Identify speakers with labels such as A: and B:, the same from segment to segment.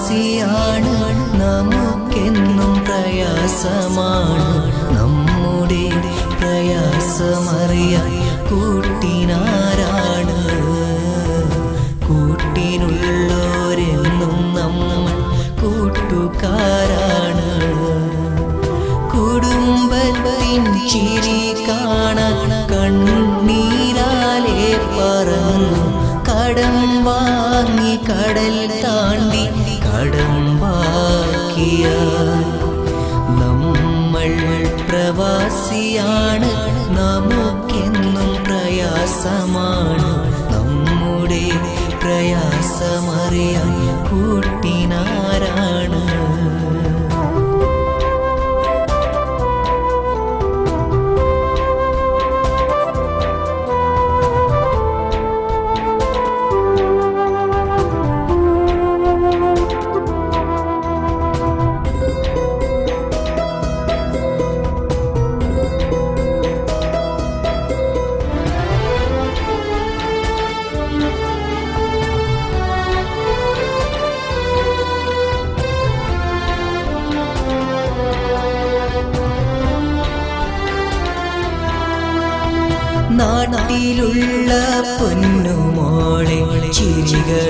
A: പ്രവാസിയാണ് നമുക്കെന്നും പ്രയാസമാണ് നമ്മുടെ പ്രയാസമറിയാൻ കൂട്ടിനാരാണ് കൂട്ടിനുള്ളോരെന്നും നമ്മൾ കൂട്ടുകാരാണ് കുടുംബത്തിൻ ചിരി കാണാൻ കണ്ണീരാലെ പറന്നു കടം വാങ്ങി കടൽ താണ്ടി കടം ബാക്കിയ നമ്മൾ പ്രവാസിയാണ് നമുക്കെന്നും പ്രയാസമാണ് നമ്മുടെ പ്രയാസമറിയാൻ കൂട്ടിനാരാണ് നാട്ടിലുള്ള പൊന്നുമോളെ ചിരികളോർമ്മയാണ്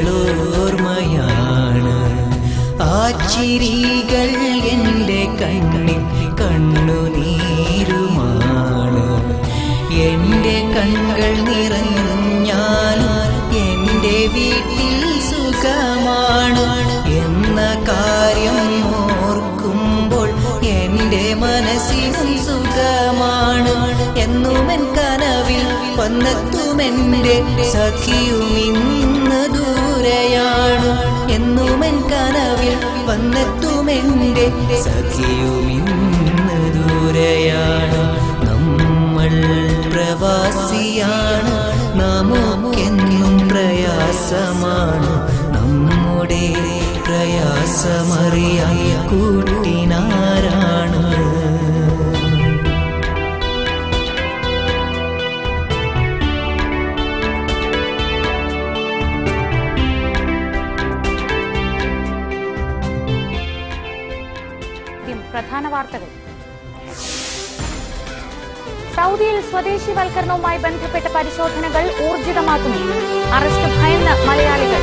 A: ആ ചിരികൾ എൻ്റെ കണ്ണിൽ കണ്ണുനീരുമാണ് എൻ്റെ കണ്ണുകൾ നിറഞ്ഞാലും എൻ്റെ വീട്ടിൽ സുഖമാണ് എന്ന കാര്യം ഓർക്കുമ്പോൾ എൻ്റെ മനസ്സിനും സുഖമാണ് എന്നുമെൻ കനവിൽ വന്നെത്തുമെൻ്റെ സഖിയും ഇന്ന് ദൂരെയാണ് എന്നുമെൻ കനവിൽ വന്നെത്തുമെൻ്റെ സഖിയും ഇന്ന് ദൂരെയാണ് നമ്മൾ പ്രവാസിയാണ് നമുക്കെന്നും പ്രയാസമാണ് നമ്മുടെ പ്രയാസമറിയാൻ കൂട്ടിനാരാണ്
B: പ്രധാന വാർത്തകൾ. സൗദിയിൽ സ്വദേശിവൽക്കരണവുമായി ബന്ധപ്പെട്ട പരിശോധനകൾ ഊർജിതമാക്കുന്നു. അറസ്റ്റ് ഭയന്ന മലയാളികൾ.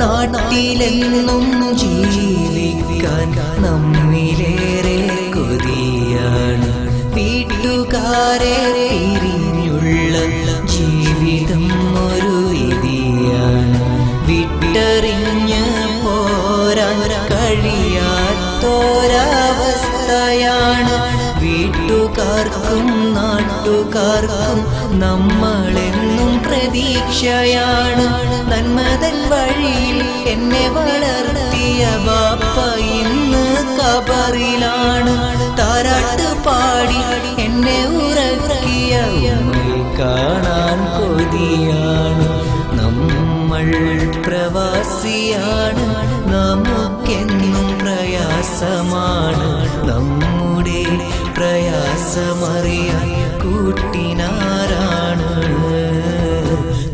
A: നാട്ടിലെന്നും ജീവിക്കാൻ നമ്മിലേറെ കൊതിയാണ് വീട്ടുകാരെ പിരിഞ്ഞുള്ള ജീവിതം ഒരു വിധിയാണ് വിട്ടറിഞ്ഞ് പോരാൻ കഴിയാത്തൊരവസ്ഥയാണ് വീട്ടുകാർക്കും നാട്ടുകാർക്കും നമ്മളെന്നും പ്രതീക്ഷയാണ് നന്മതൻ വഴിയിൽ എന്നെ വളർത്തിയ ബാപ്പ ഇന്ന് ഖബറിലാണ് താരാട്ട് പാടി എന്നെ ഉറക്കിയ ഉമ്മയെ കാണാൻ കൊതിയാണ് നമ്മൾ പ്രവാസിയാണ് നമുക്കെന്നും പ്രയാസമാണ് നമ്മുടെ പ്രയാസമറിയാൻ കൂട്ടിനാരാണ്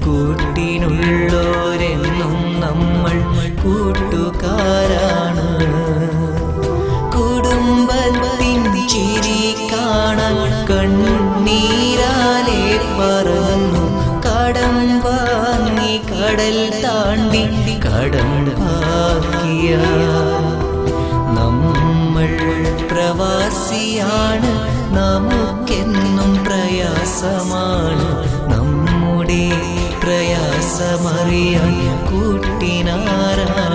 A: കൂട്ടിനുള്ളോരെന്നും നമ്മൾ കൂട്ടുകാരാണ് കുടുംബത്തിൻ ചിരി കാണാൻ കണ്ണീരാലെ പറന്നു കടം വാങ്ങി കടൽ താണ്ടി കടം ബാക്കിയ നമ്മൾ പ്രവാസിയാണ് നമുക്കെന്നും പ്രയാസമാണ് നമ്മുടെ പ്രയാസമറിയാൻ കൂട്ടിനാരാണ്